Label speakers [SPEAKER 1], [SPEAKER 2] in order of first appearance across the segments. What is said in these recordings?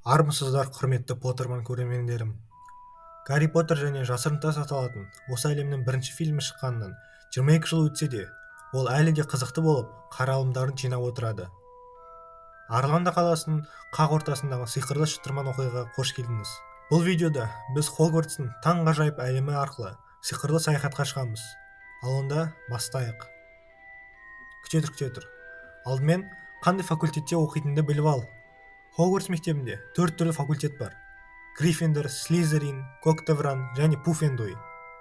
[SPEAKER 1] Армысыздар, құрметті Поттерман көрермендерім. Гарри Поттер және жасырын тас аталатын осы әлемнің бірінші фильмі шыққанынан 22 жыл өтсе де, ол әлі де қызықты болып, қаралымдарын жинап отырады. Орландо қаласының қақ ортасындағы сиқырлы шытырман оқиғаға қош келдіңіз. Бұл видеода біз Хогвартстың таңғажайып әлемі арқылы сиқырлы саяхатқа шығамыз. Ал онда бастайық. Күте тұр. Алдымен қандай факультетте оқитыныңды біліп ал. Хогвартс мектебінде 4 түрлі факультет бар. Гриффиндор, Слизерин, Коктевран және Пуффендуй.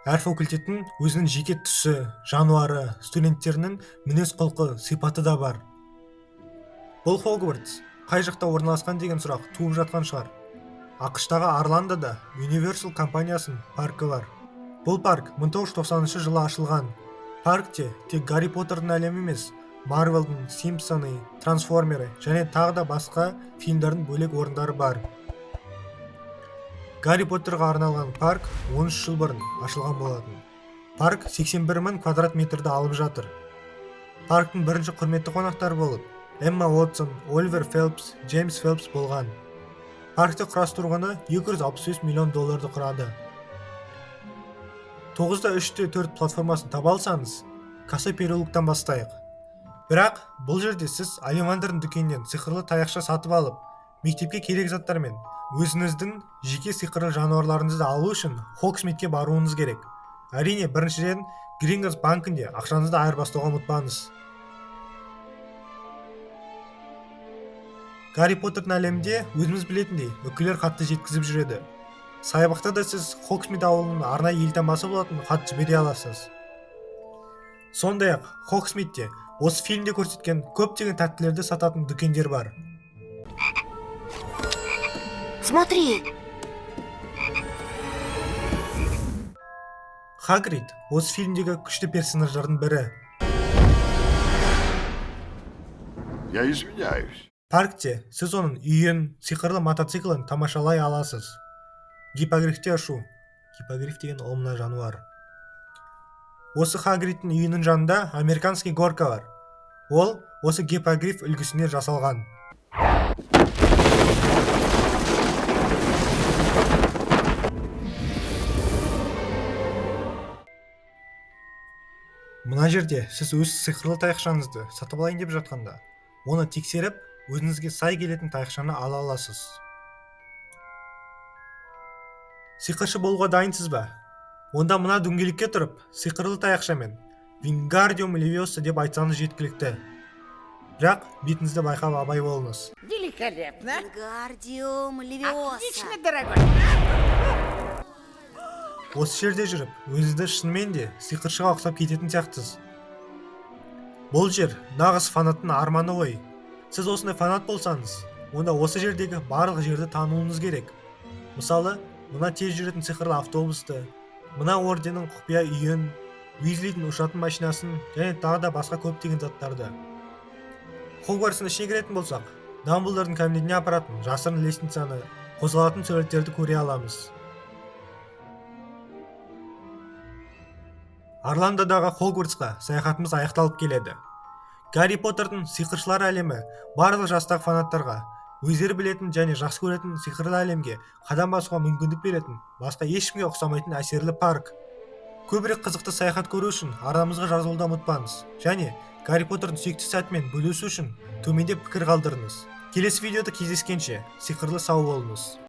[SPEAKER 1] Әр факультеттің өзінің жеке түсі, жануары, студенттерінің мінез-құлқы, сипаты да бар. Бұл Хогвартс қай жақта орналасқан деген сұрақ туып жатқан шығар. ақш-тағы Орландода Universal компаниясының паркі бар. Бұл парк 1990 жылы ашылған. Паркте тек Гарри Поттердің әлемі емес, Марвелдің, Симпсоны, Трансформеры және тағы да басқа фильмдердің бөлек орындары бар. Гарри Поттерға арналған парк 13 жыл бұрын ашылған болатын. Парк 81 000 квадрат метрді алып жатыр. Парктың бірінші құрметті қонақтары болып Эмма Уотсон, Оливер Фелпс, Джеймс Фелпс болған. Паркты құрастырғаны $265 миллион құрады. 9.3.4 платформасын таба алсаңыз, Каса переулктан бастайық. Бірақ бұл жерде сіз Олливандердің дүкенінен сиқырлы таяқша сатып алып, мектепке керек заттармен өзіңіздің жеке сиқырлы жануарларыңызды алу үшін Хогсмитке баруыңыз керек. Әрине, біріншіден Гринготс банкінде ақшаңызды айырбастауға ұмытпаңыз. Гарри Поттердің әлемінде өзіміз білетіндей үкілер хатты жеткізіп жүреді. Саябақта да сіз Хогсмит ауылының арнайы елтаңбасы болатын хат жібере аласыз. Сондай-ақ Хогсмитте осы фильмде көрсеткен көптеген тәттілерді сататын дүкендер бар.
[SPEAKER 2] Смотри!
[SPEAKER 1] Хагрид осы фильмдегі күшті персонаждардың бірі.
[SPEAKER 3] Я извиняюсь.
[SPEAKER 1] Паркте сіз оның үйін, сиқырлы мотоциклін тамашалай аласыз. Гиппогрифте ұшу. Гиппогриф деген омна жануар. Осы Хагридтің үйінің жанында американский горка бар. Ол осы гиппогриф үлгісіне жасалған. Мына жерде сіз өз сиқырлы таяқшаңызды сатып алайын деп жатқанда, оны тексеріп, өзіңізге сай келетін таяқшаны ала аласыз. Сиқыршы болуға дайынсыз ба? Онда мына дөңгелекке тұрып, сиқырлы таяқшамен Wingardium Leviosa деп айтсаңыз жеткілікті. Бірақ бетіңізді байқап абай болыңыз.
[SPEAKER 2] Великолепно!
[SPEAKER 4] Wingardium Leviosa.
[SPEAKER 2] Отлично, дорогой!
[SPEAKER 1] Осы жерде жүріп, өзіңізді шынымен де сиқыршыға ұқсап кететін сияқтысыз. Бұл жер нағыз фанаттың арманы ғой. Сіз осындай фанат болсаңыз, онда осы жердегі барлық жерді тануыңыз керек. Мысалы, мына тез жүретін сиқырлы автобусты, мына орденнің құпия үйін, Уизлидің ұшатын машинасын және тағы да басқа көптеген заттарды. Хогвартстың ішіне кіретін болсақ, Дамблдордың кабинетіне апаратын жасырын лестницаны, қозғалатын суреттерді көре аламыз. Орландодағы Хогвартсқа саяхатымыз аяқталып келеді. Гарри Поттердің сиқыршылар әлемі барлық жастағы фанаттарға өздері білетін және жақсы көретін сиқырлы әлемге қадам басуға мүмкіндік беретін, басқа ешкімге ұқсамайтын әсерлі парк. Көбірек қызықты саяхат көру үшін арнамызға жазылуды ұмытпаңыз. Және Гарри Поттердің сүйікті сәтімен бөлісу үшін төменде пікір қалдырыңыз. Келесі видеода кездескенше сиқырлы сау болыңыз.